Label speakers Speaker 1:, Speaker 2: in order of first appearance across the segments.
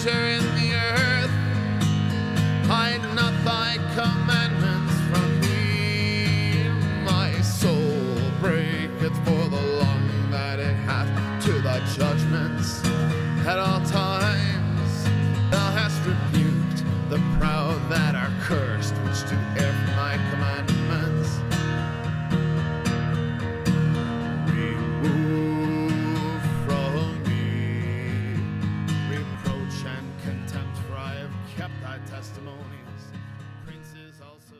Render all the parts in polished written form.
Speaker 1: stranger in the earth. Hide not thy commandments from me. My soul breaketh for the longing that it hath to thy judgments. At all times thou hast rebuked the proud that are cursed, which do err from thy commandments. Remove from me reproach and contempt, for I have kept thy testimonies. Princes also.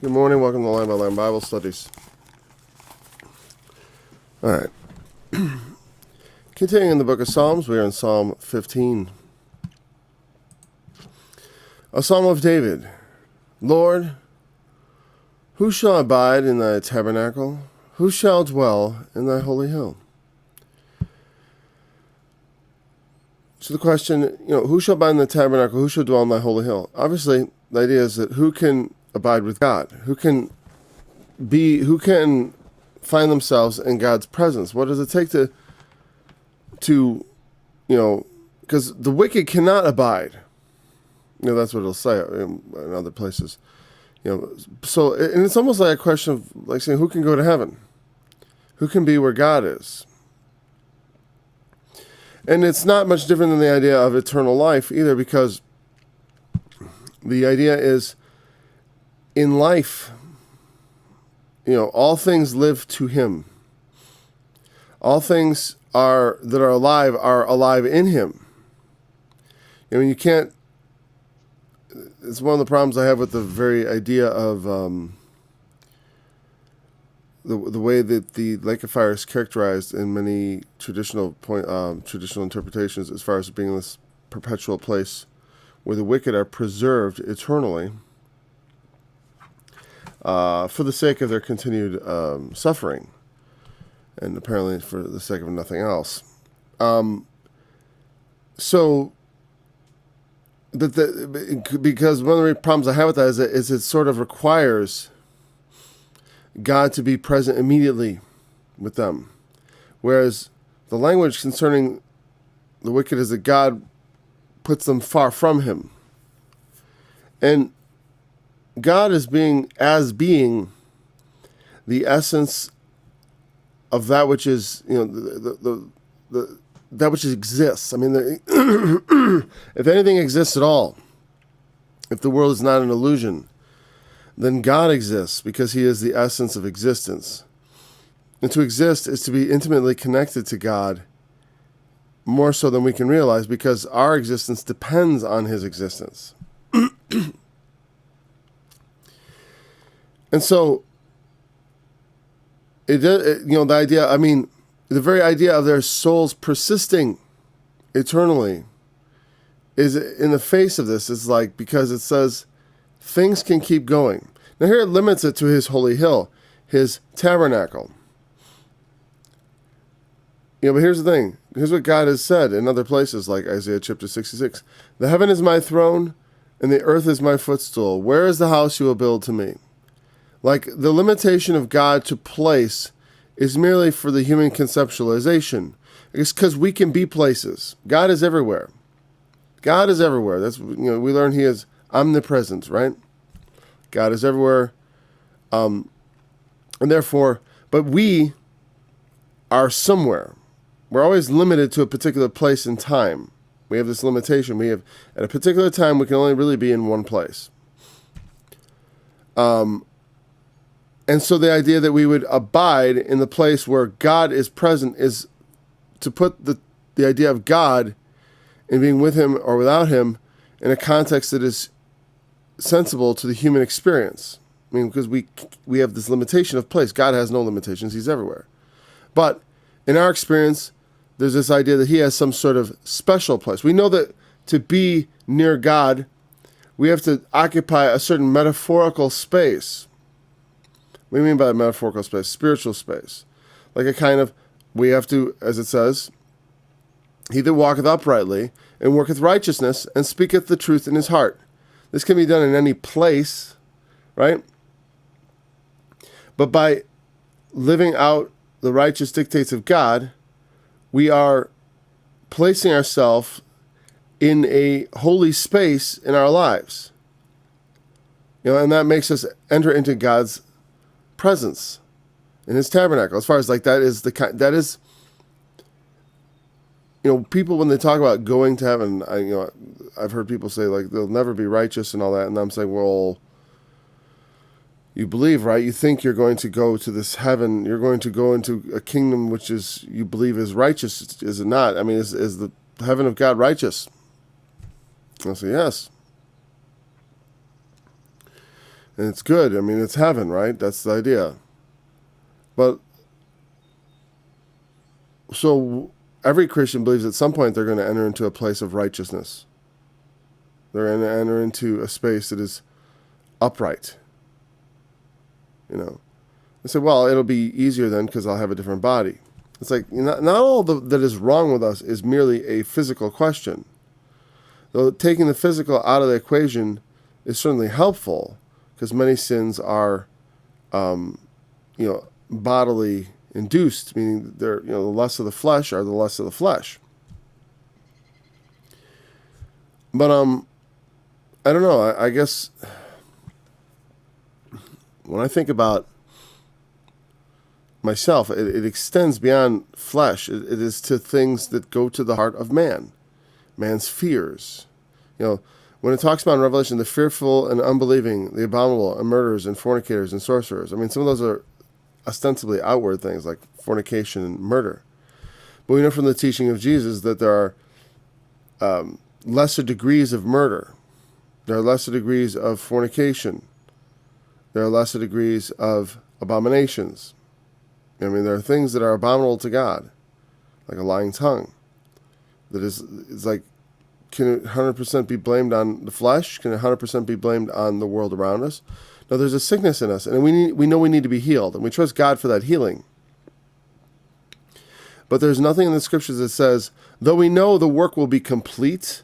Speaker 2: Good morning. Welcome to Line by Line Bible Studies. All right. Continuing in the book of Psalms, we are in Psalm 15. A Psalm of David. Lord, who shall abide in thy tabernacle? Who shall dwell in thy holy hill? So the question, who shall abide in the tabernacle? Who shall dwell in thy holy hill? Obviously, the idea is that who can abide with God? Who can find themselves in God's presence? What does it take to because the wicked cannot abide. That's what it'll say in other places. So, and it's almost like a question of like saying, who can go to heaven? Who can be where God is? And it's not much different than the idea of eternal life either, because the idea is in life, all things live to him. All things that are alive in him. You can't. It's one of the problems I have with the very idea of the way that the lake of fire is characterized in many traditional interpretations, as far as being this perpetual place where the wicked are preserved eternally for the sake of their continued suffering, and apparently for the sake of nothing else. Because one of the problems I have with that is it sort of requires God to be present immediately with them, whereas the language concerning the wicked is that God puts them far from him, and God is being the essence of that which is, that which exists. I mean, if anything exists at all, if the world is not an illusion, then God exists because he is the essence of existence. And to exist is to be intimately connected to God, more so than we can realize, because our existence depends on his existence. And so, the idea, the very idea of their souls persisting eternally is in the face of this. It's like, because it says things can keep going. Now here it limits it to his holy hill, his tabernacle. But here's the thing. Here's what God has said in other places, like Isaiah chapter 66. The heaven is my throne, and the earth is my footstool. Where is the house you will build to me? Like, the limitation of God to place is merely for the human conceptualization. It's because we can be places. God is everywhere. God is everywhere. That's, we learn he is omnipresent, right? God is everywhere. And therefore, but we are somewhere. We're always limited to a particular place and time. We have this limitation. We have, at a particular time, we can only really be in one place. And so the idea that we would abide in the place where God is present is to put the idea of God and being with him or without him in a context that is sensible to the human experience. Because we have this limitation of place. God has no limitations. He's everywhere. But in our experience, there's this idea that he has some sort of special place. We know that to be near God, we have to occupy a certain metaphorical space. What do you mean by metaphorical space? Spiritual space. Like a kind of, we have to, as it says, he that walketh uprightly and worketh righteousness and speaketh the truth in his heart. This can be done in any place, right? But by living out the righteous dictates of God, we are placing ourselves in a holy space in our lives. And that makes us enter into God's presence in his tabernacle. As far as like that is, people when they talk about going to heaven, I've heard people say like they'll never be righteous and all that, and I'm saying, well, you believe, right? You think you're going to go to this heaven, you're going to go into a kingdom which is you believe is righteous, is it not? I mean, is the heaven of God righteous? I'll say yes. And it's good. I mean, it's heaven, right? That's the idea. But so every Christian believes at some point they're going to enter into a place of righteousness. They're going to enter into a space that is upright. They say, well, it'll be easier then because I'll have a different body. It's like, not all that is wrong with us is merely a physical question. Though taking the physical out of the equation is certainly helpful, because many sins are, bodily induced, meaning they're, the lusts of the flesh are the lusts of the flesh. But I don't know. I guess when I think about myself, it extends beyond flesh. It is to things that go to the heart of man. Man's fears. When it talks about in Revelation, the fearful and unbelieving, the abominable, and murderers, and fornicators, and sorcerers. I mean, some of those are ostensibly outward things, like fornication and murder. But we know from the teaching of Jesus that there are lesser degrees of murder. There are lesser degrees of fornication. There are lesser degrees of abominations. I mean, there are things that are abominable to God, like a lying tongue. That is, it's like, can it 100% be blamed on the flesh? Can it 100% be blamed on the world around us? No, there's a sickness in us, and we know we need to be healed, and we trust God for that healing. But there's nothing in the scriptures that says, though we know the work will be complete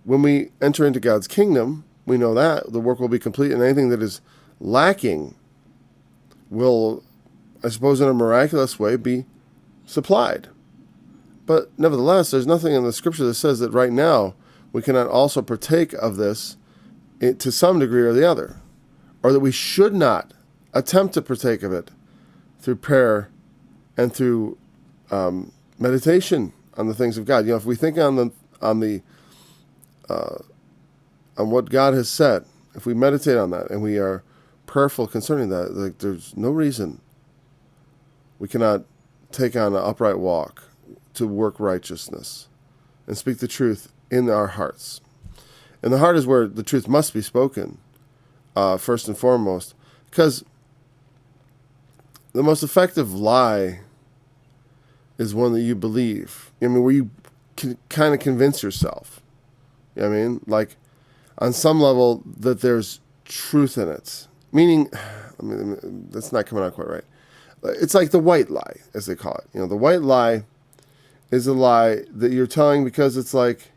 Speaker 2: when we enter into God's kingdom, we know that the work will be complete, and anything that is lacking will, I suppose, in a miraculous way, be supplied. But nevertheless, there's nothing in the scripture that says that right now we cannot also partake of this to some degree or the other, or that we should not attempt to partake of it through prayer and through meditation on the things of God. If we think on what God has said, if we meditate on that and we are prayerful concerning that, like, there's no reason we cannot take on an upright walk to work righteousness and speak the truth in our hearts. And the heart is where the truth must be spoken, first and foremost, because the most effective lie is one that you believe. I mean, where you can kind of convince yourself. You know what I mean? Like, on some level, that there's truth in it. Meaning, that's not coming out quite right. It's like the white lie, as they call it. The white lie is a lie that you're telling because it's like,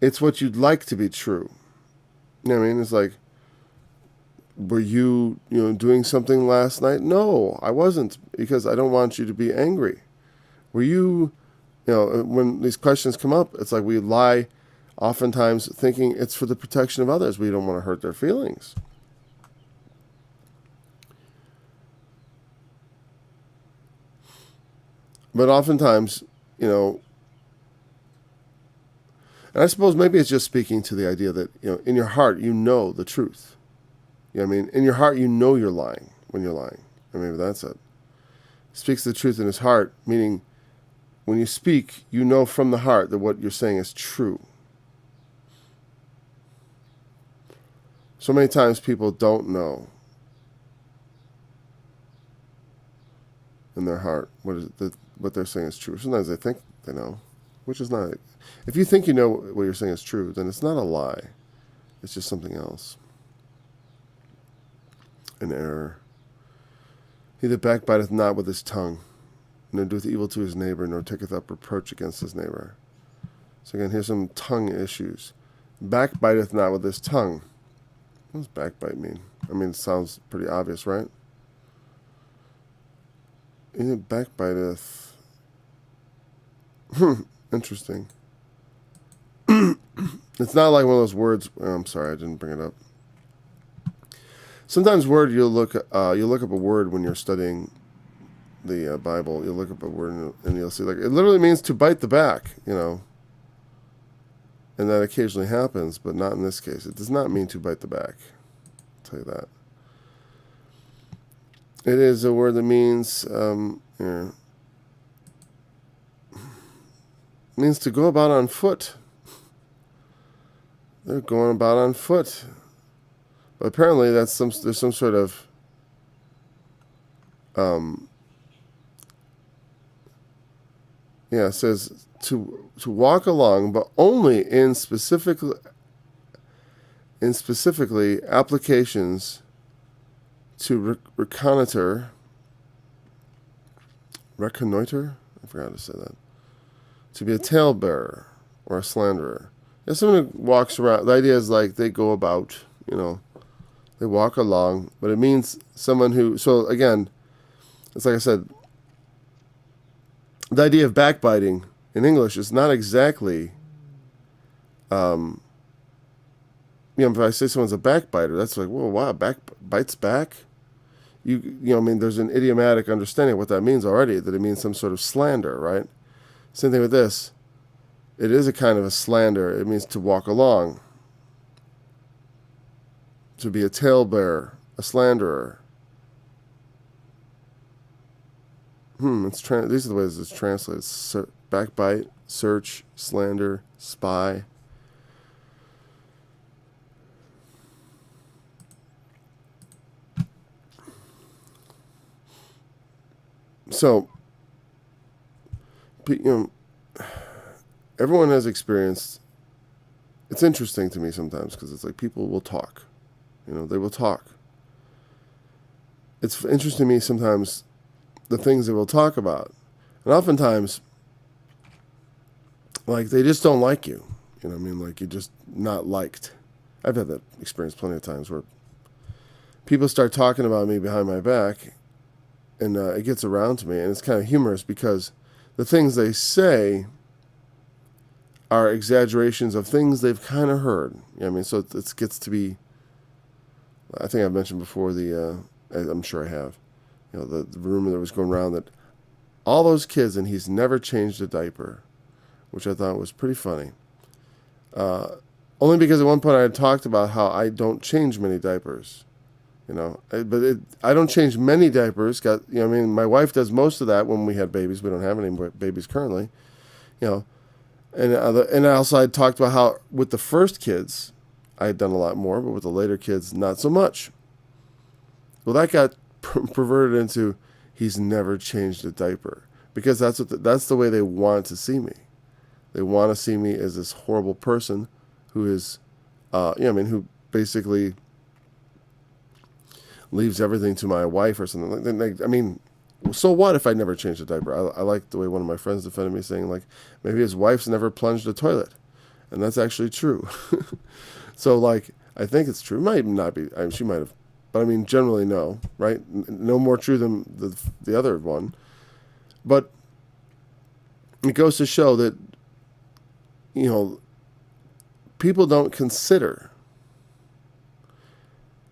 Speaker 2: it's what you'd like to be true. You know what I mean? It's like, were you, doing something last night? No, I wasn't, because I don't want you to be angry. Were you, when these questions come up, it's like we lie oftentimes thinking it's for the protection of others. We don't want to hurt their feelings. But oftentimes, and I suppose maybe it's just speaking to the idea that, in your heart, you know the truth. You know what I mean? In your heart, you know you're lying when you're lying. Or maybe that's it. Speaks the truth in his heart, meaning when you speak, you know from the heart that what you're saying is true. So many times people don't know in their heart what they're saying is true. Sometimes they think they know, which is not. If you think you know what you're saying is true, then it's not a lie. It's just something else. An error. He that backbiteth not with his tongue, nor doeth evil to his neighbor, nor taketh up reproach against his neighbor. So again, here's some tongue issues. Backbiteth not with his tongue. What does backbite mean? I mean, it sounds pretty obvious, right? It backbiteth. Interesting. It's not like one of those words. I'm sorry, I didn't bring it up. Sometimes you'll look up a word when you're studying the Bible. You'll look up a word and you'll see like it literally means to bite the back, and that occasionally happens, but not in this case. It does not mean to bite the back. I'll tell you that. It is a word that means means to go about on foot. They're going about on foot. But apparently there's some sort of it says to walk along, but only in specifically applications to reconnoiter. Reconnoiter? I forgot to say that. To be a talebearer or a slanderer. If someone who walks around, the idea is like they go about, they walk along, but it means someone who, so again, it's like I said, the idea of backbiting in English is not exactly, if I say someone's a backbiter, that's like, whoa, wow, bites back? There's an idiomatic understanding of what that means already, that it means some sort of slander, right? Same thing with this. It is a kind of a slander. It means to walk along. To be a talebearer, a slanderer. These are the ways it's translated. Backbite, search, slander, spy. So, everyone has experienced. It's interesting to me sometimes because it's like people will talk. They will talk. It's interesting to me sometimes the things they will talk about. And oftentimes, like, they just don't like you. Like, you're just not liked. I've had that experience plenty of times where people start talking about me behind my back, and it gets around to me, and it's kind of humorous because the things they say are exaggerations of things they've kind of heard. So it gets to be, I think I've mentioned before I'm sure I have, the rumor that was going around that all those kids and he's never changed a diaper, which I thought was pretty funny. Only because at one point I had talked about how I don't change many diapers, I don't change many diapers. My wife does most of that when we had babies. We don't have any babies currently, And also I talked about how with the first kids, I had done a lot more, but with the later kids, not so much. Well, that got perverted into he's never changed a diaper because that's the way they want to see me. They want to see me as this horrible person who is, who basically leaves everything to my wife or something. So what if I never changed a diaper? I like the way one of my friends defended me, saying like maybe his wife's never plunged a toilet, and that's actually true. So like I think it's true. It might not be. She might have, but generally no, right? No more true than the other one. But it goes to show that people don't consider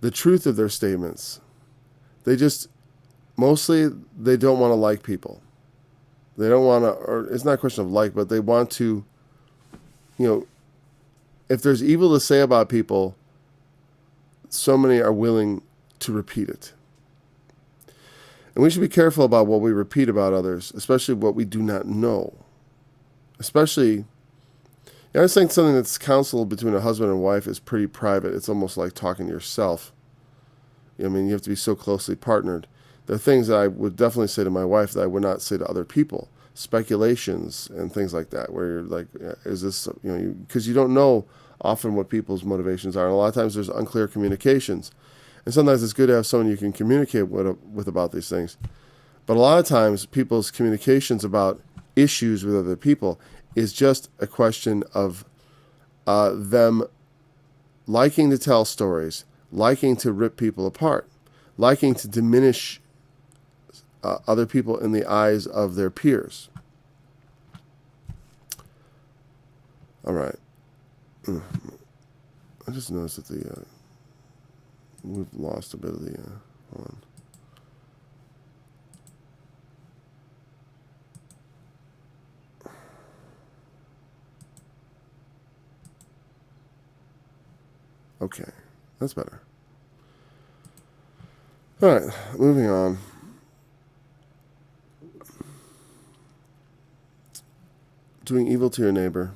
Speaker 2: the truth of their statements. Mostly, they don't want to like people. They don't want to, or it's not a question of like, but they want to, if there's evil to say about people, so many are willing to repeat it. And we should be careful about what we repeat about others, especially what we do not know. Especially, I was saying something that's counsel between a husband and wife is pretty private. It's almost like talking to yourself. You have to be so closely partnered. There are things that I would definitely say to my wife that I would not say to other people. Speculations and things like that, where you're like, is this, because you don't know often what people's motivations are. And a lot of times there's unclear communications. And sometimes it's good to have someone you can communicate with about these things. But a lot of times people's communications about issues with other people is just a question of them liking to tell stories, liking to rip people apart, liking to diminish other people in the eyes of their peers. All right. I just noticed that we've lost a bit of the, hold on. Okay, that's better. All right, moving on. Doing evil to your neighbor.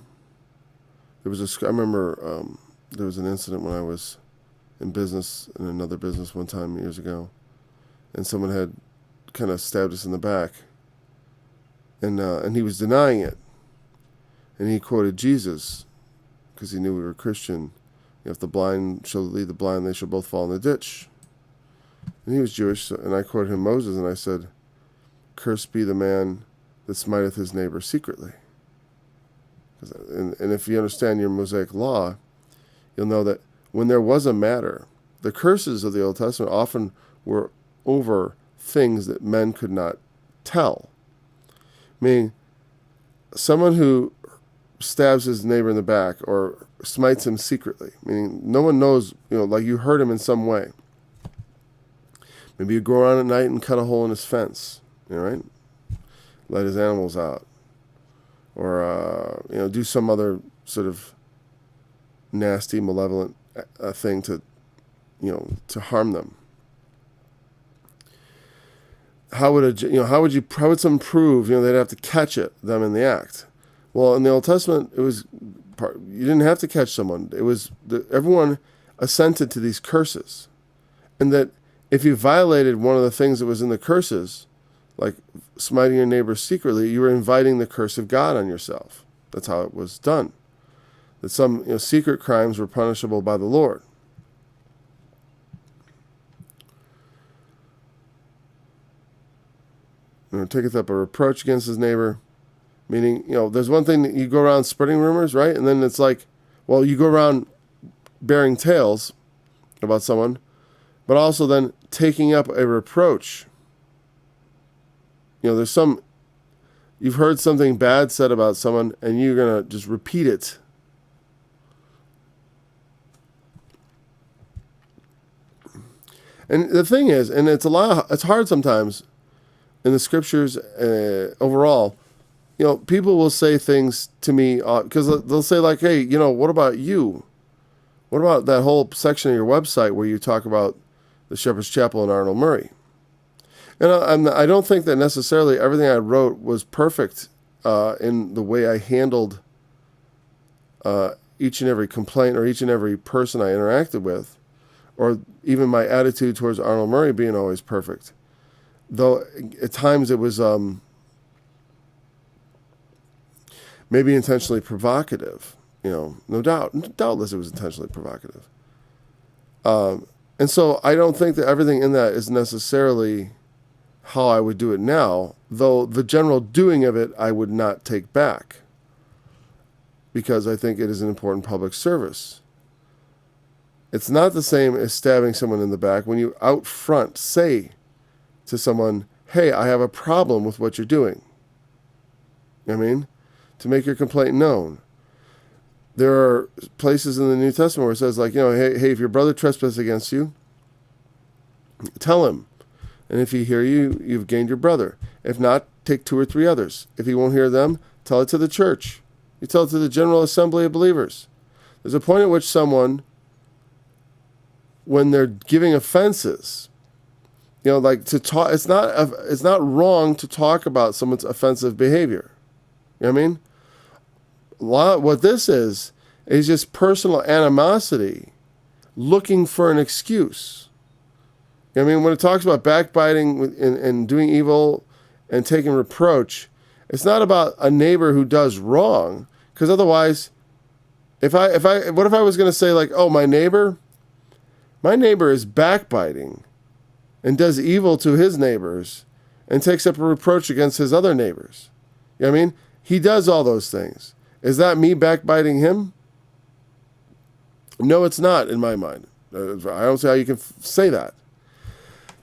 Speaker 2: I remember there was an incident when I was in another business one time years ago, and someone had kind of stabbed us in the back, and he was denying it, and he quoted Jesus, because he knew we were Christian. If the blind shall lead the blind, they shall both fall in the ditch. And he was Jewish, and I quoted him Moses, and I said, "Cursed be the man that smiteth his neighbor secretly." And if you understand your Mosaic law, you'll know that when there was a matter, the curses of the Old Testament often were over things that men could not tell. Meaning, someone who stabs his neighbor in the back or smites him secretly, meaning no one knows, like you hurt him in some way. Maybe you go around at night and cut a hole in his fence, right? Let his animals out. Or, do some other sort of nasty, malevolent thing to harm them. How would someone prove, they'd have to catch them in the act? Well, in the Old Testament, you didn't have to catch someone. It was everyone assented to these curses, and that if you violated one of the things that was in the curses, like smiting your neighbor secretly, you were inviting the curse of God on yourself. That's how it was done. That some secret crimes were punishable by the Lord. Taketh up a reproach against his neighbor. Meaning, there's one thing that you go around spreading rumors, right? And then it's like, well, you go around bearing tales about someone, but also then taking up a reproach. You've heard something bad said about someone, and you're going to just repeat it. And the thing is, and it's hard sometimes in the scriptures overall, people will say things to me, because they'll say like, hey, what about you? What about that whole section of your website where you talk about the Shepherd's Chapel in Arnold Murray? And I don't think that necessarily everything I wrote was perfect in the way I handled each and every complaint or each and every person I interacted with, or even my attitude towards Arnold Murray being always perfect. Though at times it was maybe intentionally provocative, no doubt. Doubtless it was intentionally provocative. And so I don't think that everything in that is necessarily how I would do it now, though the general doing of it I would not take back, because I think it is an important public service. It's not the same as stabbing someone in the back when you out front say to someone, hey, I have a problem with what you're doing. To make your complaint known. There are places in the New Testament where it says, like, hey, if your brother trespasses against you, tell him. And if he hear you, you've gained your brother. If not, take 2 or 3 others. If he won't hear them, tell it to the church. You tell it to the general assembly of believers. There's a point at which someone, when they're giving offenses, to talk, it's not wrong to talk about someone's offensive behavior. What this is just personal animosity looking for an excuse. When it talks about backbiting and doing evil and taking reproach, it's not about a neighbor who does wrong. Because otherwise, what if I was going to say like, oh, my neighbor is backbiting and does evil to his neighbors and takes up a reproach against his other neighbors. He does all those things. Is that me backbiting him? No, it's not in my mind. I don't see how you can say that.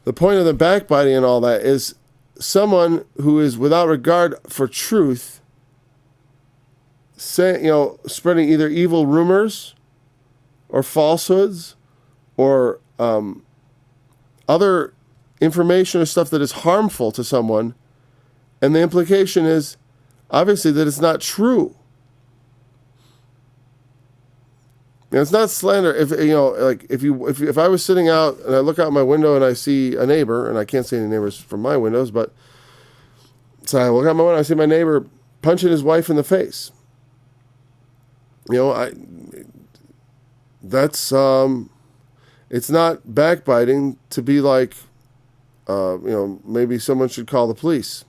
Speaker 2: The point of the backbiting and all that is someone who is without regard for truth, spreading either evil rumors or falsehoods or other information or stuff that is harmful to someone, and the implication is obviously that it's not true. And it's not slander. If I was sitting out and I look out my window and I see a neighbor, and I can't see any neighbors from my windows, but so I look out my window, I see my neighbor punching his wife in the face. That's it's not backbiting to be like, maybe someone should call the police.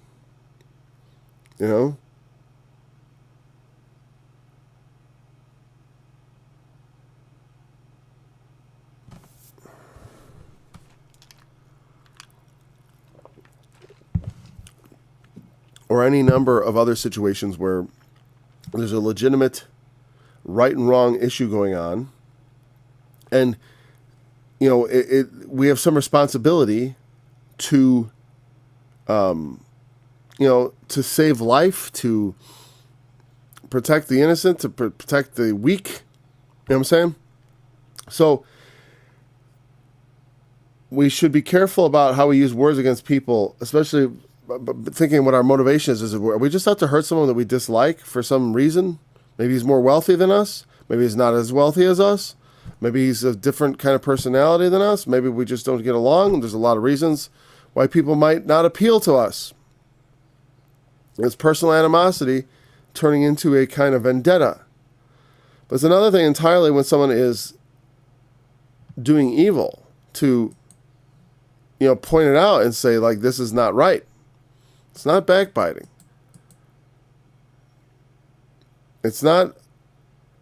Speaker 2: Or any number of other situations where there's a legitimate right and wrong issue going on, and we have some responsibility to to save life, to protect the innocent, to protect the weak. You know what I'm saying? So we should be careful about how we use words against people, especially thinking what our motivation is. Are we just out to hurt someone that we dislike for some reason? Maybe he's more wealthy than us. Maybe he's not as wealthy as us. Maybe he's a different kind of personality than us. Maybe we just don't get along. There's a lot of reasons why people might not appeal to us. It's personal animosity turning into a kind of vendetta. But it's another thing entirely when someone is doing evil to, point it out and say, like, this is not right. It's not backbiting. It's not,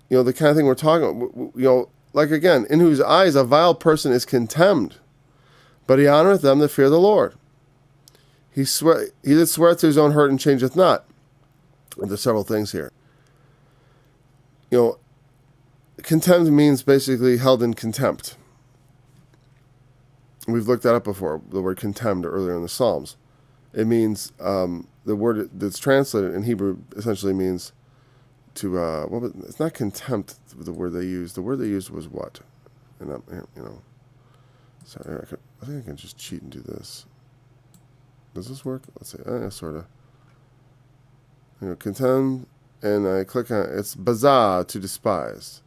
Speaker 2: the kind of thing we're talking about. Like again, in whose eyes a vile person is contemned, but he honoreth them that fear the Lord. He that sweareth to his own hurt and changeth not. There's several things here. Contempt means basically held in contempt. We've looked that up before, the word contempt earlier in the Psalms. It means, the word that's translated in Hebrew essentially means to, it's not contempt, the word they used. The word they used was what? And, sorry, I think I can just cheat and do this. Does this work? Let's see, sort of. Contempt, and I click on it. It's bazah, to despise.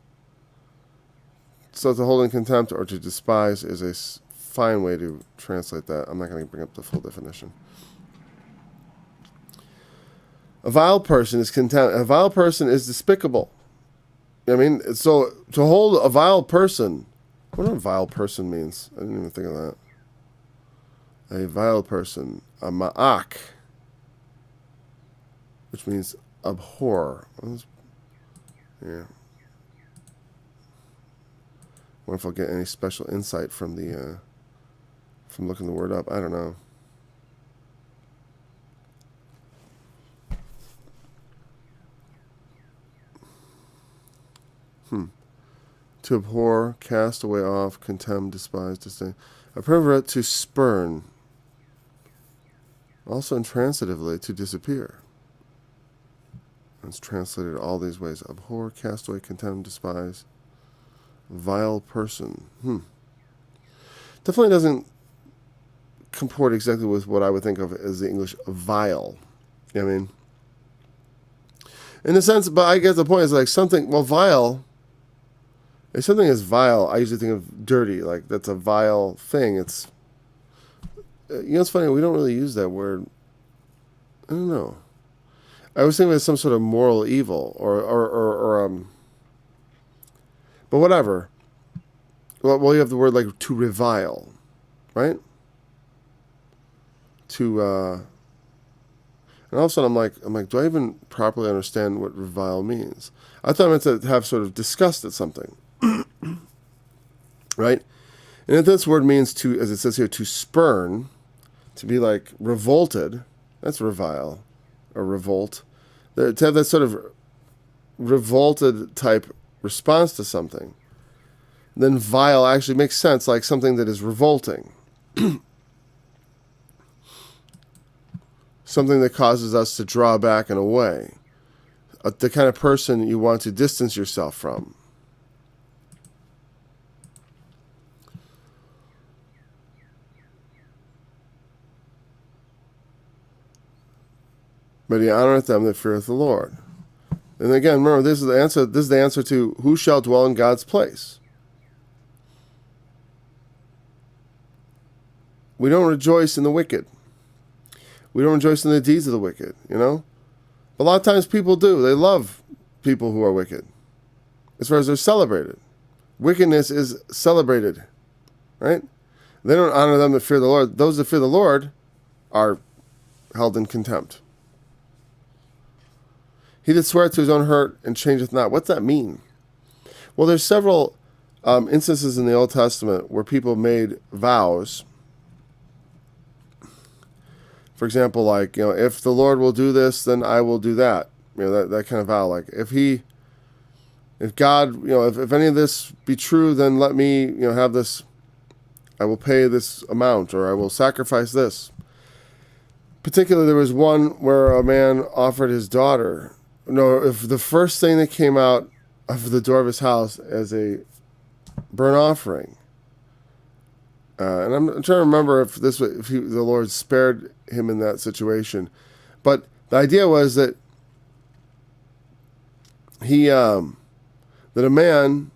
Speaker 2: So to hold in contempt or to despise is a fine way to translate that. I'm not going to bring up the full definition. A vile person is contempt. A vile person is despicable. So to hold a vile person, I wonder what vile person means. I didn't even think of that. A vile person, a ma'ak, which means abhor. Yeah. I wonder if I'll get any special insight from from looking the word up. I don't know. To abhor, cast away off, contemn, despise, disdain. A pervert to spurn. Also intransitively, to disappear. It's translated all these ways. Abhor, cast away, contemn, despise. Vile person. Definitely doesn't comport exactly with what I would think of as the English vile. In a sense, but I guess the point is like something, vile. If something is vile, I usually think of dirty, like that's a vile thing. It's, it's funny, we don't really use that word. I don't know. I was thinking of some sort of moral evil or but whatever. Well, you have the word like to revile, right? To, and all of a sudden I'm like, do I even properly understand what revile means? I thought I meant to have sort of disgust at something. Right? And if this word means to, as it says here, to spurn, to be like revolted, that's revile, or revolt. To have that sort of revolted type response to something, then vile actually makes sense, like something that is revolting. something that causes us to draw back and away, the kind of person you want to distance yourself from. But he honoreth them that feareth the Lord. And again, remember, this is the answer. This is the answer to who shall dwell in God's place. We don't rejoice in the wicked. We don't rejoice in the deeds of the wicked, you know? A lot of times people do. They love people who are wicked, as far as they're celebrated. Wickedness is celebrated, right? They don't honor them that fear the Lord. Those that fear the Lord are held in contempt. He that sweareth to his own hurt and changeth not. What's that mean? Well, there's several instances in the Old Testament where people made vows. For example, like, if the Lord will do this, then I will do that. That kind of vow. Like, if God, if any of this be true, then let me, have this, I will pay this amount, or I will sacrifice this. Particularly, there was one where a man offered his daughter. No, if the first thing that came out of the door of his house as a burnt offering. And I'm trying to remember if the Lord spared him in that situation. But the idea was that that a man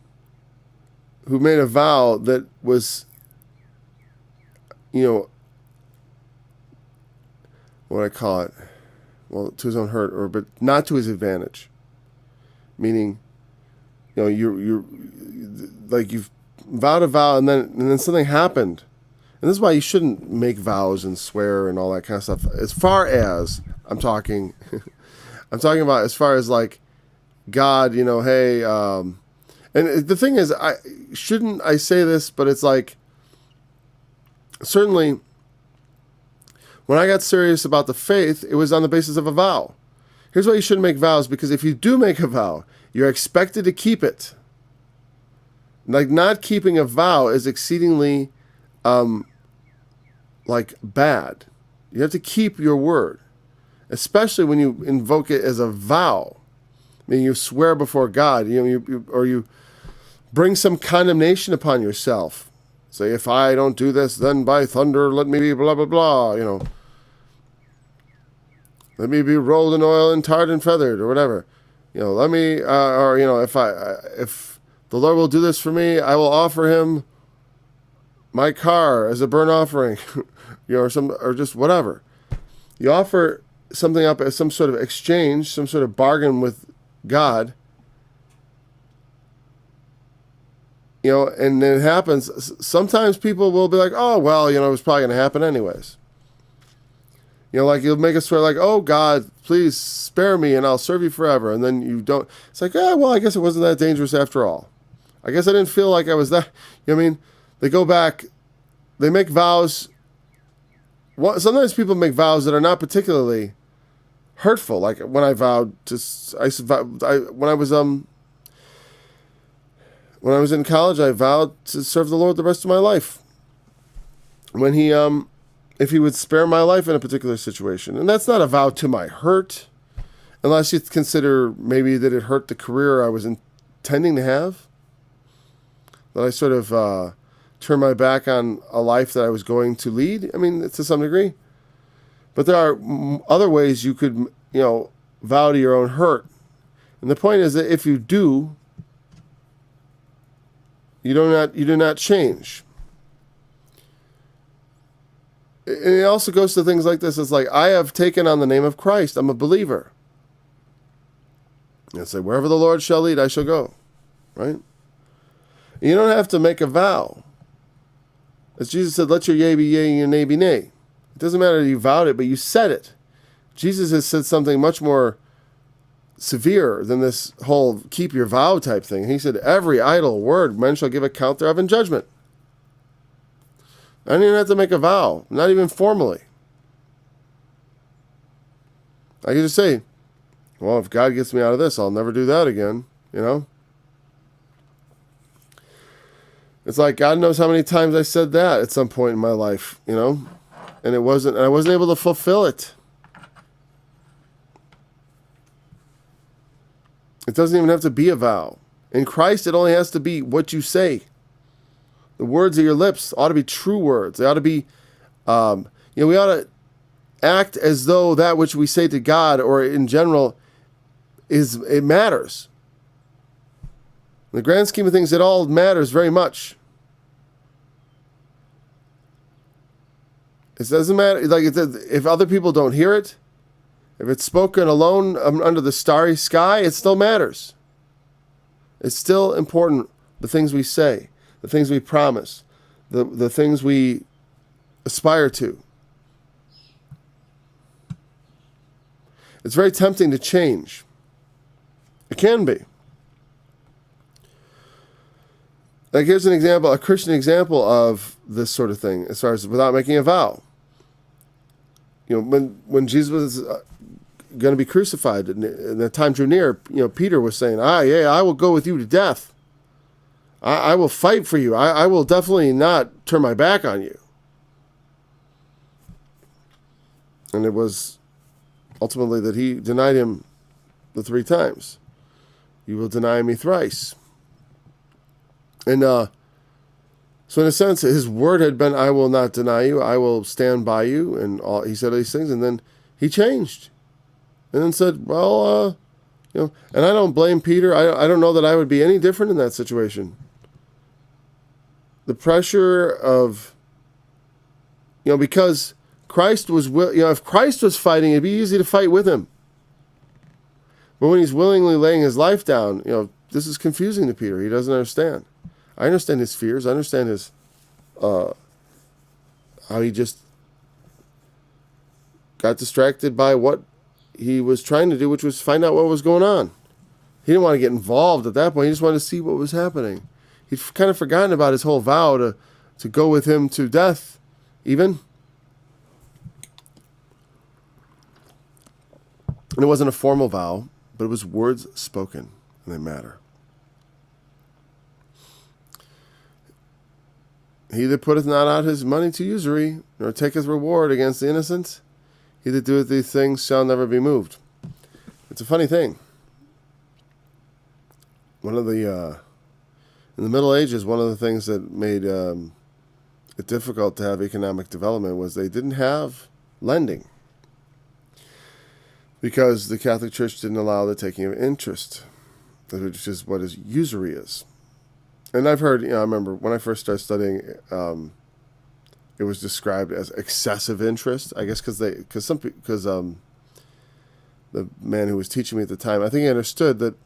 Speaker 2: who made a vow that was, what do I call it? Well, to his own hurt, but not to his advantage. Meaning, you're like you've vowed a vow, and then something happened, and this is why you shouldn't make vows and swear and all that kind of stuff. As far as I'm talking about, as far as like God, hey, and the thing is, I say this, but it's like certainly. When I got serious about the faith, it was on the basis of a vow. Here's why you shouldn't make vows, because if you do make a vow, you're expected to keep it. Like, not keeping a vow is exceedingly, bad. You have to keep your word, especially when you invoke it as a vow. I mean, you swear before God, you bring some condemnation upon yourself. Say, if I don't do this, then by thunder, let me be blah, blah, blah, Let me be rolled in oil and tarred and feathered, or whatever. Let me, if the Lord will do this for me, I will offer him my car as a burnt offering, or just whatever. You offer something up as some sort of exchange, some sort of bargain with God. And it happens. Sometimes people will be like, oh, well, it was probably going to happen anyways. Like you'll make a swear like, oh, God, please spare me and I'll serve you forever. And then you don't. It's like, well, I guess it wasn't that dangerous after all. I guess I didn't feel like I was that. They go back, they make vows. Sometimes people make vows that are not particularly hurtful. Like when I vowed to, when I was in college, I vowed to serve the Lord the rest of my life. When he, if he would spare my life in a particular situation. And that's not a vow to my hurt, unless you consider maybe that it hurt the career I was intending to have. That I sort of turned my back on a life that I was going to lead. I mean, to some degree. But there are other ways you could, vow to your own hurt. And the point is that if you do, you do not change. And it also goes to things like this. It's like, I have taken on the name of Christ. I'm a believer. And say, wherever the Lord shall lead, I shall go. Right? You don't have to make a vow. As Jesus said, let your yea be yea and your nay be nay. It doesn't matter that you vowed it, but you said it. Jesus has said something much more severe than this whole keep your vow type thing. He said, every idle word men shall give account thereof in judgment. I don't even have to make a vow, not even formally. I can just say, well, if God gets me out of this, I'll never do that again, It's like God knows how many times I said that at some point in my life, and I wasn't able to fulfill it. It doesn't even have to be a vow. In Christ, it only has to be what you say. The words of your lips ought to be true words. They ought to be, we ought to act as though that which we say to God or in general it matters. In the grand scheme of things, it all matters very much. It doesn't matter, like if other people don't hear it, if it's spoken alone under the starry sky, it still matters. It's still important, the things we say, the things we promise, the things we aspire to. It's very tempting to change. It can be. Like here's an example, a Christian example of this sort of thing, as far as without making a vow. When Jesus was going to be crucified and the time drew near, Peter was saying, I will go with you to death. I will fight for you. I will definitely not turn my back on you. And it was ultimately that he denied him the 3 times. You will deny me thrice. And so in a sense, his word had been, I will not deny you. I will stand by you. And he said all these things. And then he changed. And then said, and I don't blame Peter. I don't know that I would be any different in that situation. The pressure of, because Christ was, if Christ was fighting, it'd be easy to fight with him. But when he's willingly laying his life down, this is confusing to Peter. He doesn't understand. I understand his fears. I understand his, how he just got distracted by what he was trying to do, which was find out what was going on. He didn't want to get involved at that point. He just wanted to see what was happening. He'd kind of forgotten about his whole vow to go with him to death, even. And it wasn't a formal vow, but it was words spoken, and they matter. He that putteth not out his money to usury, nor taketh reward against the innocent, he that doeth these things shall never be moved. It's a funny thing. One of the, in the Middle Ages, one of the things that made it difficult to have economic development was they didn't have lending. Because the Catholic Church didn't allow the taking of interest, which is what usury is. And I've heard, I remember when I first started studying, it was described as excessive interest. I guess because the man who was teaching me at the time, I think he understood that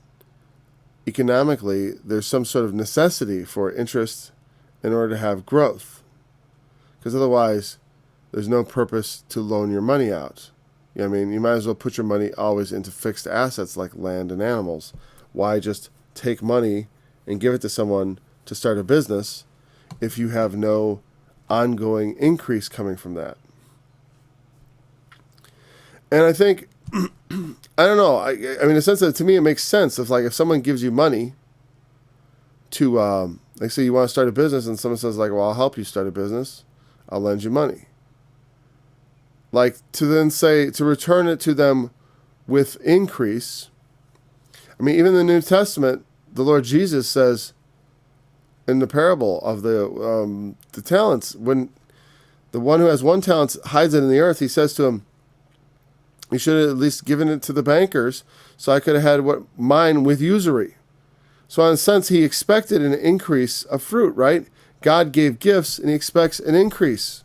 Speaker 2: economically there's some sort of necessity for interest in order to have growth. Because otherwise, there's no purpose to loan your money out. You might as well put your money always into fixed assets like land and animals. Why just take money and give it to someone to start a business if you have no ongoing increase coming from that? And I think, I don't know, in a sense that to me it makes sense. If someone gives you money to, like say you want to start a business and someone says well, I'll help you start a business, I'll lend you money. Like to then say, to return it to them with increase. Even in the New Testament, the Lord Jesus says in the parable of the talents, when the one who has 1 talent hides it in the earth, he says to him, you should have at least given it to the bankers so I could have had mine with usury. So in a sense, he expected an increase of fruit, right? God gave gifts and he expects an increase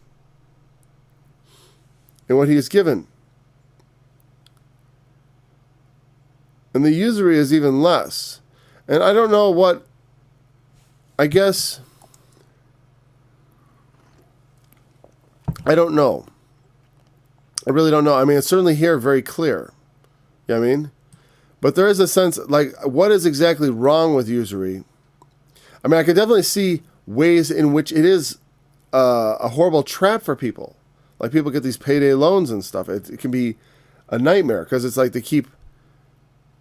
Speaker 2: in what he has given. And the usury is even less. And I don't know what, I guess, I don't know. I really don't know. It's certainly here very clear. You know what I mean? But there is a sense, what is exactly wrong with usury? I could definitely see ways in which it is a horrible trap for people. Like people get these payday loans and stuff. It can be a nightmare because it's like they keep,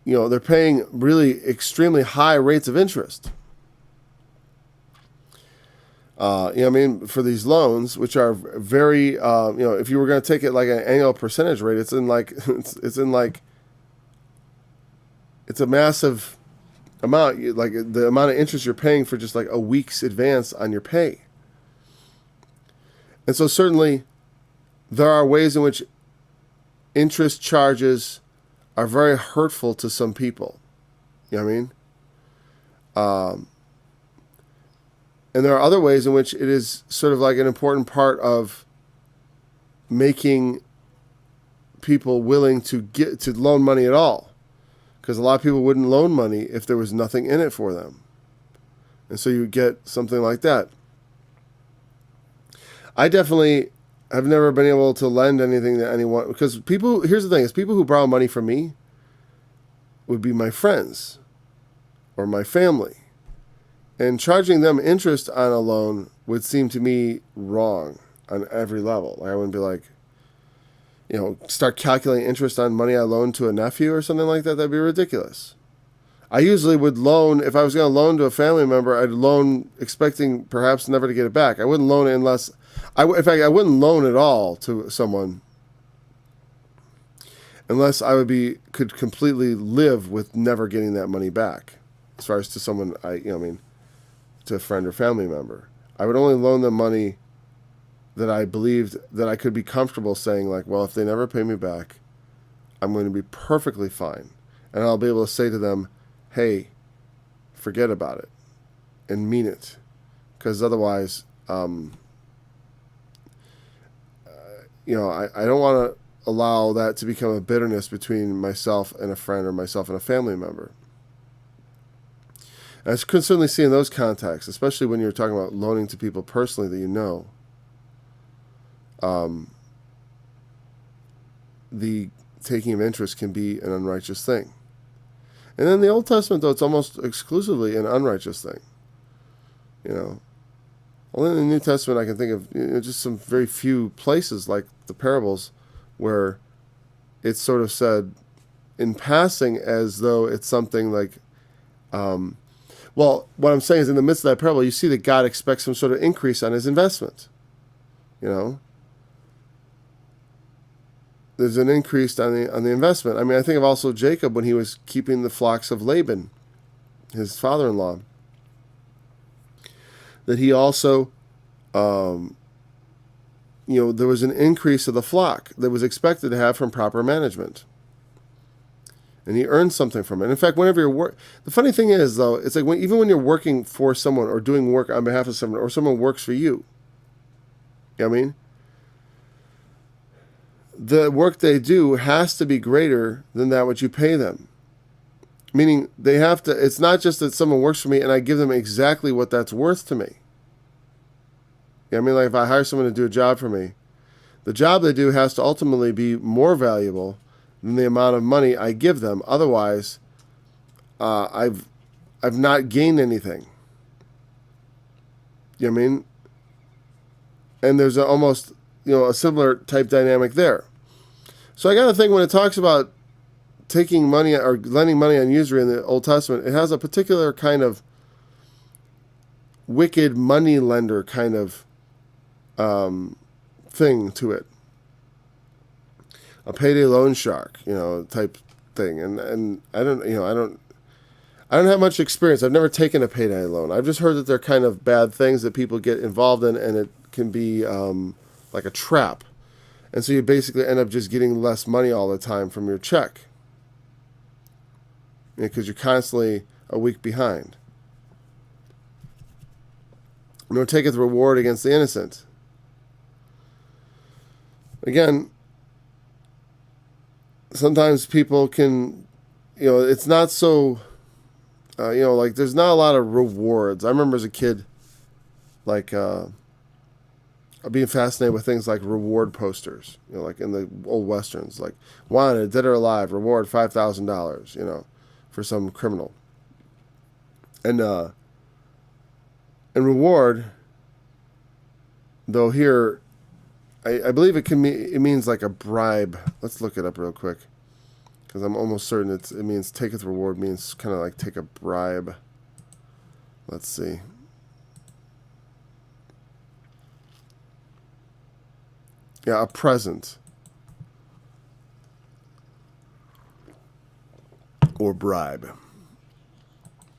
Speaker 2: they're paying really extremely high rates of interest. For these loans, which are very, if you were going to take it like an annual percentage rate, it's a massive amount, like the amount of interest you're paying for just like a week's advance on your pay. And so certainly there are ways in which interest charges are very hurtful to some people. You know what I mean? And there are other ways in which it is sort of like an important part of making people willing to get to loan money at all. Because a lot of people wouldn't loan money if there was nothing in it for them. And so you get something like that. I definitely have never been able to lend anything to anyone, because people, here's the thing, is people who borrow money from me would be my friends or my family. And charging them interest on a loan would seem to me wrong on every level. Like I wouldn't be like, start calculating interest on money I loaned to a nephew or something like that. That'd be ridiculous. I usually would loan, if I was going to loan to a family member, I'd loan expecting perhaps never to get it back. I wouldn't loan it unless, in fact, I wouldn't loan at all to someone unless I could completely live with never getting that money back. As far as to someone, to a friend or family member. I would only loan them money that I believed that I could be comfortable saying, like, well, if they never pay me back, I'm going to be perfectly fine. And I'll be able to say to them, hey, forget about it and mean it. Because otherwise, I don't want to allow that to become a bitterness between myself and a friend or myself and a family member. And I can certainly see in those contexts, especially when you're talking about loaning to people personally that you know, the taking of interest can be an unrighteous thing. And in the Old Testament, though, it's almost exclusively an unrighteous thing. Only in the New Testament I can think of just some very few places, like the parables, where it's sort of said in passing as though it's something like, well, what I'm saying is in the midst of that parable, you see that God expects some sort of increase on his investment. There's an increase on the investment. I mean, I think of also Jacob when he was keeping the flocks of Laban, his father-in-law, that he also, there was an increase of the flock that was expected to have from proper management. And he earned something from it. In fact, whenever you're the funny thing is, though, it's like even when you're working for someone or doing work on behalf of someone, or someone works for you, you know what I mean? The work they do has to be greater than that which you pay them. Meaning they have to, it's not just that someone works for me and I give them exactly what that's worth to me. You know what I mean? Like if I hire someone to do a job for me, the job they do has to ultimately be more valuable than the amount of money I give them. Otherwise, I've not gained anything. You know what I mean? And there's almost a similar type dynamic there. So I got to think when it talks about taking money or lending money on usury in the Old Testament, it has a particular kind of wicked money lender kind of thing to it. A payday loan shark, type thing. And I don't have much experience. I've never taken a payday loan. I've just heard that they're kind of bad things that people get involved in, and it can be like a trap. And so you basically end up just getting less money all the time from your check. Because you're constantly a week behind. Nor taketh reward against the innocent. Again, sometimes people can, it's not so, like there's not a lot of rewards. I remember as a kid, like, being fascinated with things like reward posters, like in the old westerns, like wanted, dead or alive, reward $5,000, for some criminal. And reward, though here, I believe it means like a bribe. Let's look it up real quick, because I'm almost certain it means taketh reward means kind of like take a bribe. Let's see. Yeah, a present. Or bribe.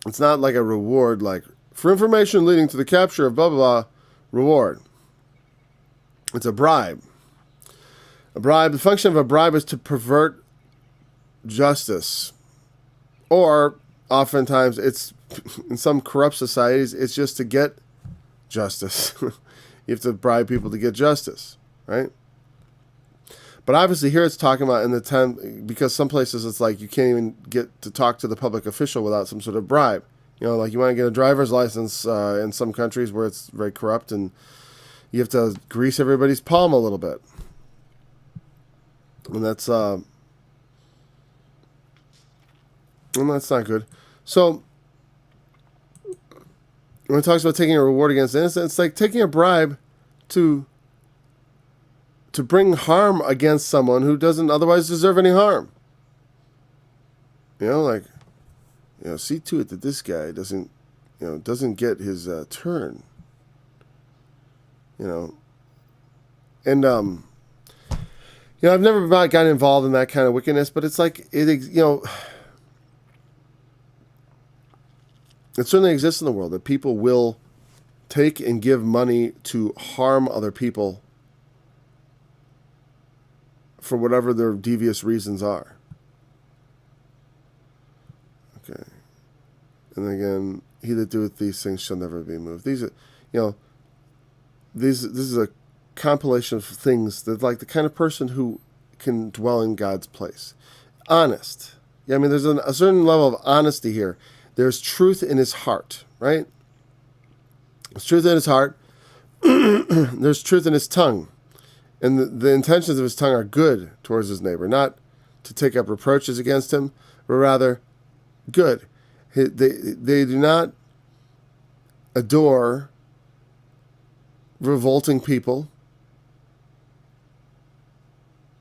Speaker 2: It's not like a reward, like for information leading to the capture of blah, blah, blah, reward. It's a bribe. A bribe, the function of a bribe is to pervert justice. Or oftentimes it's, in some corrupt societies, it's just to get justice. You have to bribe people to get justice, right? But obviously here it's talking about in the time, because some places it's like you can't even get to talk to the public official without some sort of bribe. You know, like you want to get a driver's license in some countries where it's very corrupt, and you have to grease everybody's palm a little bit. And that's not good. So when it talks about taking a reward against innocent, it's like taking a bribe to bring harm against someone who doesn't otherwise deserve any harm. You know, like, you know, see to it that this guy doesn't get his turn. You know, and you know, I've never gotten involved in that kind of wickedness, but it's like it certainly exists in the world that people will take and give money to harm other people for whatever their devious reasons are. Okay. And again, he that doeth these things shall never be moved. These are, you know, this is a compilation of things that, like, the kind of person who can dwell in God's place. Honest. Yeah, I mean, there's a certain level of honesty here. There's truth in his heart, right? There's truth in his heart. There's truth in his tongue. And the intentions of his tongue are good towards his neighbor, not to take up reproaches against him, but rather good. They do not adore revolting people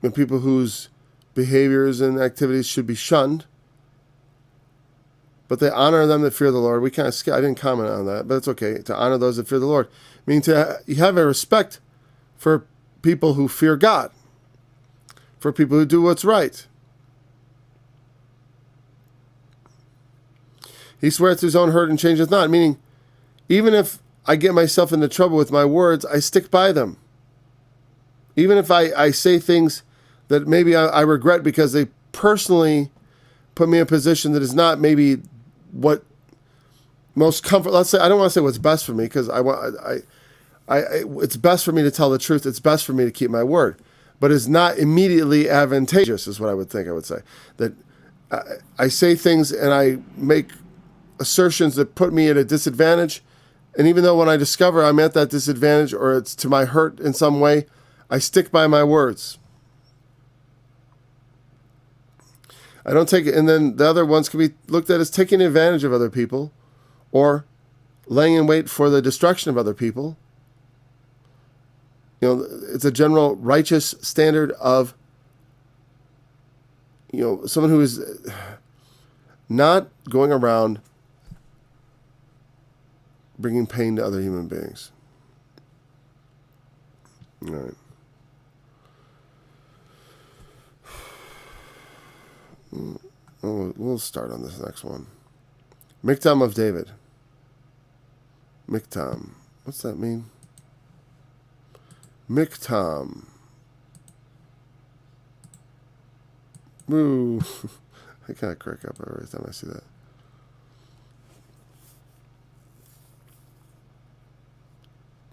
Speaker 2: and people whose behaviors and activities should be shunned, but they honor them that fear the Lord. I didn't comment on that, but it's okay to honor those that fear the Lord. I mean, you have a respect for people who fear God, for people who do what's right. He sweareth to his own hurt and changeth not, meaning even if I get myself into trouble with my words, I stick by them. Even if I say things that maybe I regret because they personally put me in a position that is not maybe what most comfort. Let's say, I don't want to say what's best for me, because it's best for me to tell the truth. It's best for me to keep my word, but it's not immediately advantageous, is what I would say. That I say things and I make assertions that put me at a disadvantage. And even though when I discover I'm at that disadvantage or it's to my hurt in some way, I stick by my words. I don't take it. And then the other ones can be looked at as taking advantage of other people or laying in wait for the destruction of other people. You know, it's a general righteous standard of, you know, someone who is not going around bringing pain to other human beings. All right. We'll start on this next one. Miktam of David. Miktam. What's that mean? Miktam. Woo. I kind of crack up every time I see that.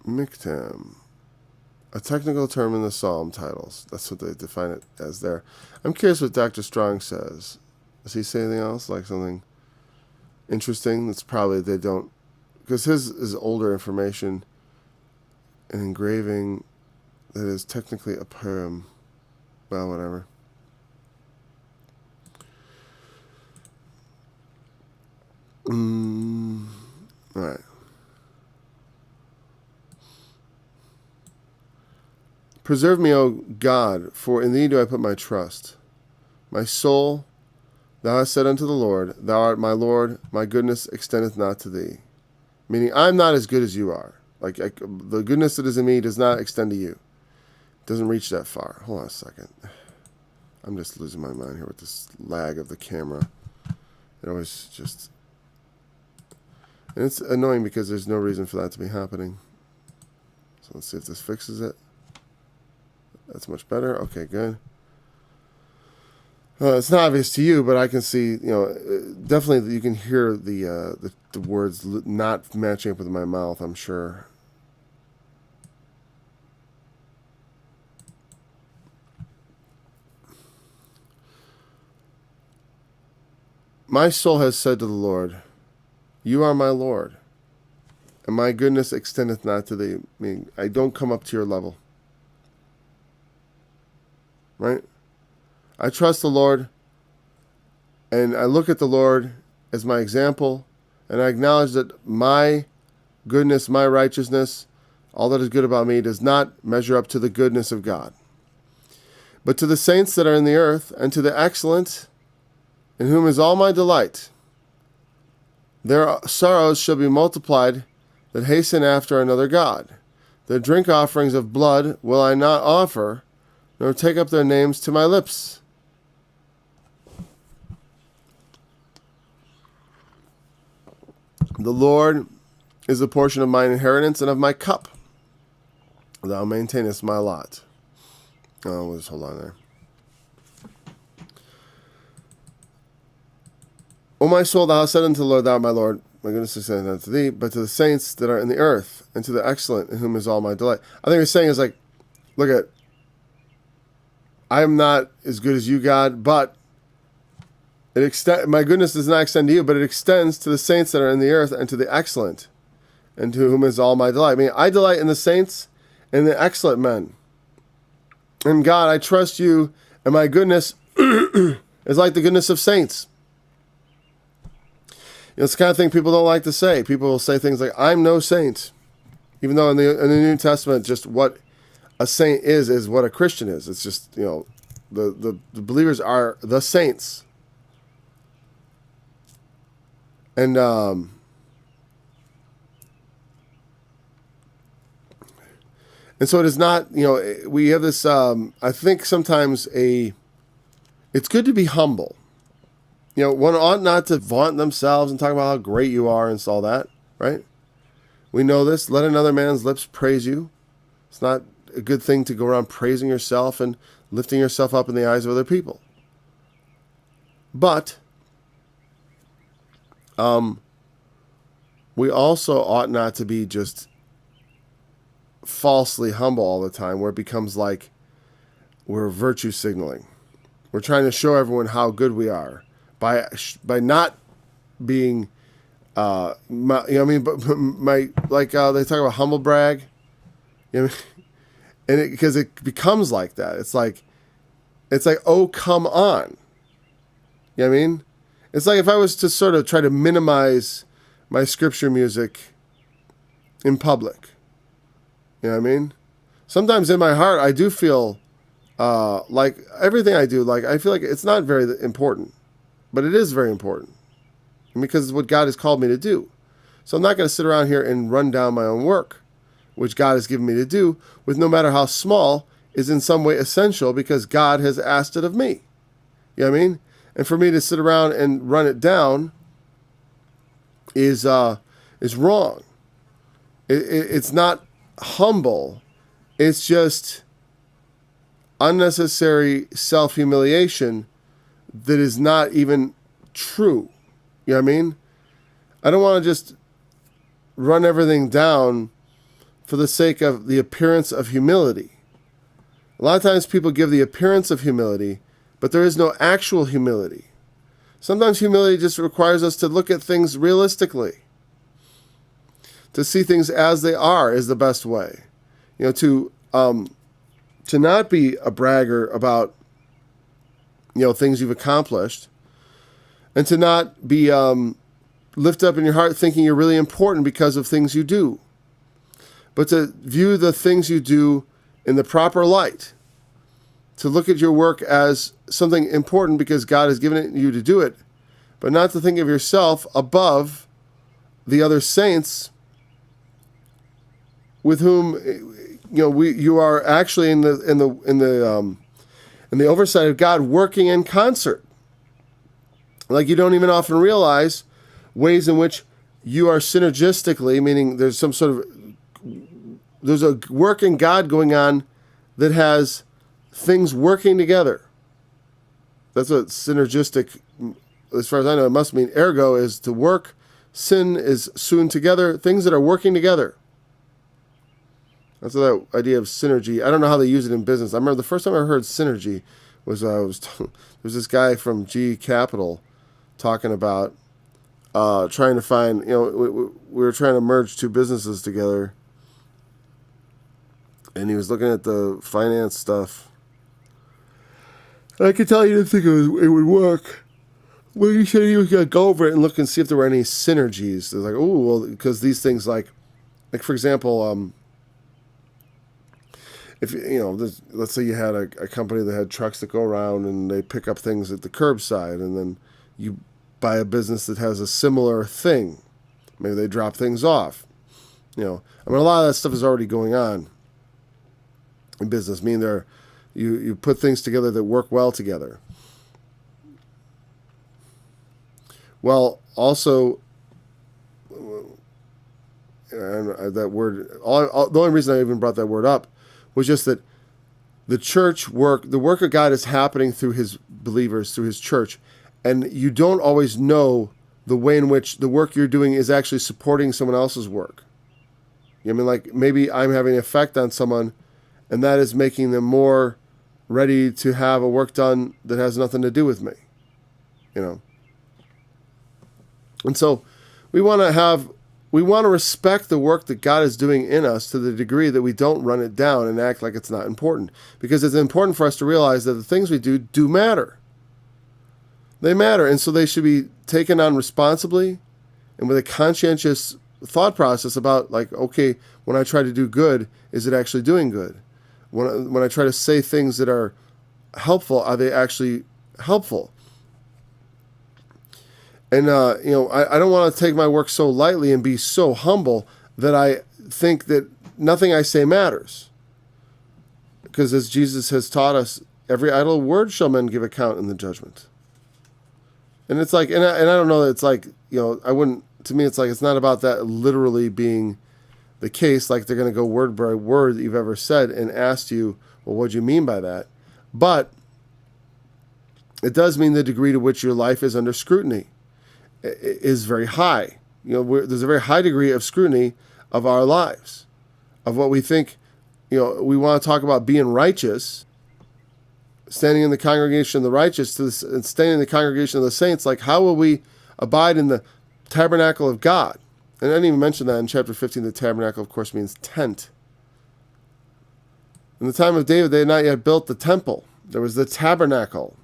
Speaker 2: Miktam. A technical term in the Psalm titles. That's what they define it as there. I'm curious what Dr. Strong says. Does he say anything else? Like something interesting? That's probably they don't... Because his is older information. An engraving that is technically a poem. Well, whatever. All right. Preserve me, O God, for in thee do I put my trust. My soul, thou hast said unto the Lord, thou art my Lord, my goodness extendeth not to thee. Meaning, I'm not as good as you are. Like, the goodness that is in me does not extend to you. It doesn't reach that far. Hold on a second. I'm just losing my mind here with this lag of the camera. It always just And it's annoying because there's no reason for that to be happening. So let's see if this fixes it. That's much better. Okay, good. It's not obvious to you, but I can see, definitely you can hear the words not matching up with my mouth, I'm sure. My soul has said to the Lord, you are my Lord, and my goodness extendeth not to thee. I mean, I don't come up to your level. Right? I trust the Lord, and I look at the Lord as my example, and I acknowledge that my goodness, my righteousness, all that is good about me does not measure up to the goodness of God. But to the saints that are in the earth, and to the excellent, in whom is all my delight, their sorrows shall be multiplied that hasten after another God. Their drink offerings of blood will I not offer, nor take up their names to my lips. The Lord is the portion of mine inheritance and of my cup. Thou maintainest my lot. Oh, we'll just hold on there. O my soul, thou hast said unto the Lord, thou art my Lord, my goodness is said unto thee, but to the saints that are in the earth, and to the excellent, in whom is all my delight. I think he's saying is like, look at, I am not as good as you, God, but my goodness does not extend to you, but it extends to the saints that are in the earth and to the excellent, and to whom is all my delight. I mean, I delight in the saints and the excellent men. And God, I trust you, and my goodness is like the goodness of saints. It's the kind of thing people don't like to say. People will say things like, I'm no saint. Even though in the New Testament, just what a saint is what a Christian is. It's just, the believers are the saints. And so it is not, we have this, I think sometimes it's good to be humble. One ought not to vaunt themselves and talk about how great you are and all that, right? We know this. Let another man's lips praise you. It's not a good thing to go around praising yourself and lifting yourself up in the eyes of other people. But we also ought not to be just falsely humble all the time, where it becomes like we're virtue signaling. We're trying to show everyone how good we are by not being, but they talk about humble brag, and because it becomes like that. It's like, oh, come on. You know what I mean? It's like if I was to sort of try to minimize my scripture music in public. You know what I mean? Sometimes in my heart, I do feel like everything I do, like I feel like it's not very important, but it is very important because it's what God has called me to do. So I'm not going to sit around here and run down my own work, which God has given me to do, with no matter how small, is in some way essential because God has asked it of me. You know what I mean? And for me to sit around and run it down is wrong. It's not humble. It's just unnecessary self-humiliation that is not even true. You know what I mean? I don't want to just run everything down for the sake of the appearance of humility. A lot of times people give the appearance of humility, but there is no actual humility. Sometimes humility just requires us to look at things realistically. To see things as they are is the best way. To not be a bragger about, things you've accomplished, and to not be lift up in your heart thinking you're really important because of things you do, but to view the things you do in the proper light, to look at your work as something important because God has given it you to do it, but not to think of yourself above the other saints with whom you are actually in the oversight of God, working in concert. Like, you don't even often realize ways in which you are synergistically, meaning there's a work in God going on that has things working together. That's what synergistic, as far as I know, it must mean. Ergo is to work. Sin is soon together. Things that are working together. That's that idea of synergy. I don't know how they use it in business. I remember the first time I heard synergy was there was this guy from G Capital talking about trying to find, we were trying to merge two businesses together, and he was looking at the finance stuff. And I could tell you didn't think it would work. Well, he said he was going to go over it and look and see if there were any synergies. They're like, oh, well, because these things like for example, if let's say you had a company that had trucks that go around and they pick up things at the curbside, and then you buy a business that has a similar thing. Maybe they drop things off. A lot of that stuff is already going on in business. You put things together that work well together. Well, also, that word. The only reason I even brought that word up was just that the work of God is happening through His believers, through His church, and you don't always know the way in which the work you're doing is actually supporting someone else's work. Like maybe I'm having an effect on someone, and that is making them more ready to have a work done that has nothing to do with me. And so we want to respect the work that God is doing in us to the degree that we don't run it down and act like it's not important. Because it's important for us to realize that the things we do matter. They matter, and so they should be taken on responsibly and with a conscientious thought process about, like, okay, when I try to do good, is it actually doing good? When I try to say things that are helpful, are they actually helpful? And, I don't want to take my work so lightly and be so humble that I think that nothing I say matters. Because as Jesus has taught us, every idle word shall men give account in the judgment. And it's like, and I don't know that it's like, to me, it's like, it's not about that literally being the case, like they're going to go word by word that you've ever said and asked you, well, what do you mean by that? But it does mean the degree to which your life is under scrutiny is very high. There's a very high degree of scrutiny of our lives, of what we think. We want to talk about being righteous, standing in the congregation of the righteous, and standing in the congregation of the saints. Like, how will we abide in the tabernacle of God? And I didn't even mention that in chapter 15. The tabernacle, of course, means tent. In the time of David, they had not yet built the temple. There was the tabernacle,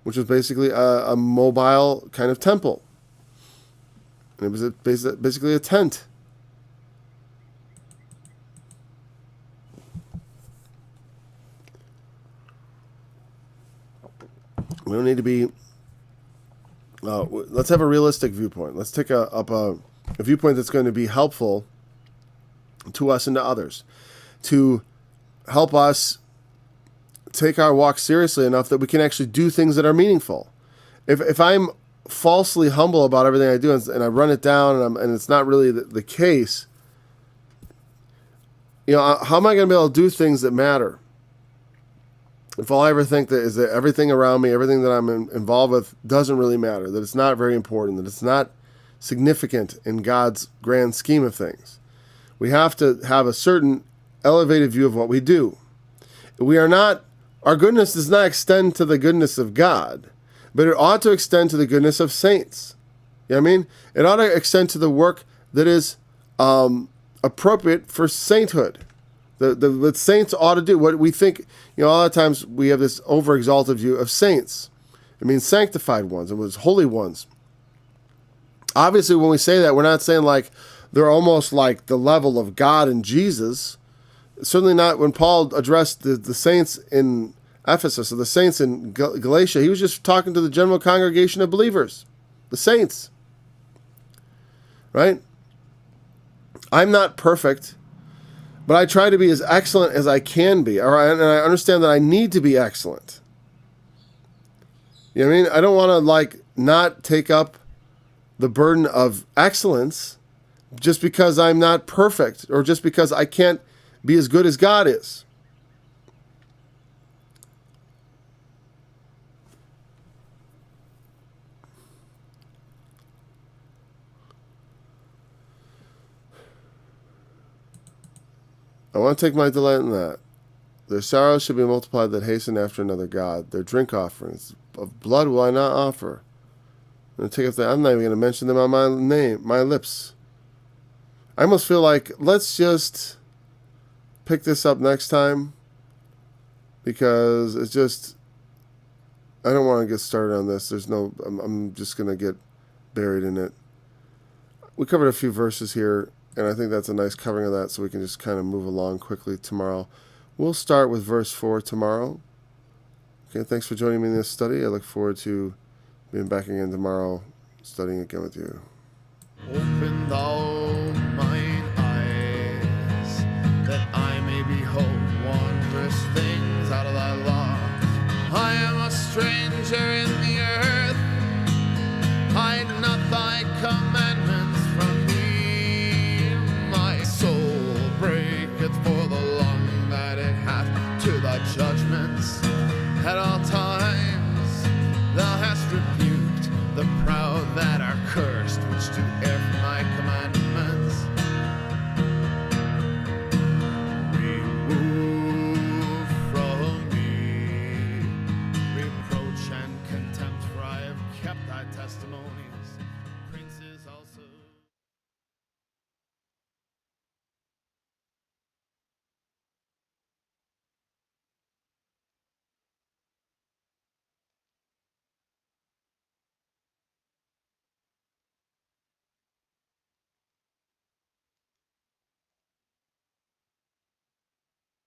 Speaker 2: which was basically a mobile kind of temple. And it was basically a tent. We don't need to be... let's have a realistic viewpoint. Let's take up a viewpoint that's going to be helpful to us and to others, to help us take our walk seriously enough that we can actually do things that are meaningful. If I'm falsely humble about everything I do and I run it down and it's not really the case, how am I going to be able to do things that matter? If all I ever think that is that everything around me, everything that I'm involved with doesn't really matter, that it's not very important, that it's not significant in God's grand scheme of things. We have to have a certain elevated view of what we do. Our goodness does not extend to the goodness of God, but it ought to extend to the goodness of saints. You know what I mean? It ought to extend to the work that is appropriate for sainthood. The saints ought to do what we think. A lot of times we have this over-exalted view of saints. It means sanctified ones. It was holy ones. Obviously, when we say that, we're not saying like they're almost like the level of God and Jesus. Certainly not when Paul addressed the saints in Ephesus or the saints in Galatia. He was just talking to the general congregation of believers, the saints. Right? I'm not perfect, but I try to be as excellent as I can be. And I understand that I need to be excellent. You know what I mean? I don't want to not take up the burden of excellence just because I'm not perfect or just because I can't be as good as God is. I want to take my delight in that. Their sorrows should be multiplied that hasten after another God. Their drink offerings of blood will I not offer. I'm going to take up that. I'm not even going to mention them on my lips. I almost feel like let's just pick this up next time, because it's just, I don't want to get started on this. I'm just going to get buried in it. We covered a few verses here, and I think that's a nice covering of that, so we can just kind of move along quickly tomorrow. We'll start with verse 4 tomorrow. Okay, thanks for joining me in this study. I look forward to being back again tomorrow, studying again with you.
Speaker 1: Open thou mine eyes, that I may behold wondrous things out of thy law. I am a stranger in the earth, hide not thy commandments from me. My soul breaketh for the longing that it hath to thy judgments. At all times thou hast rebuked the proud that are cursed, which do every my commandments. Remove from me reproach and contempt, for I have kept thy testimonies.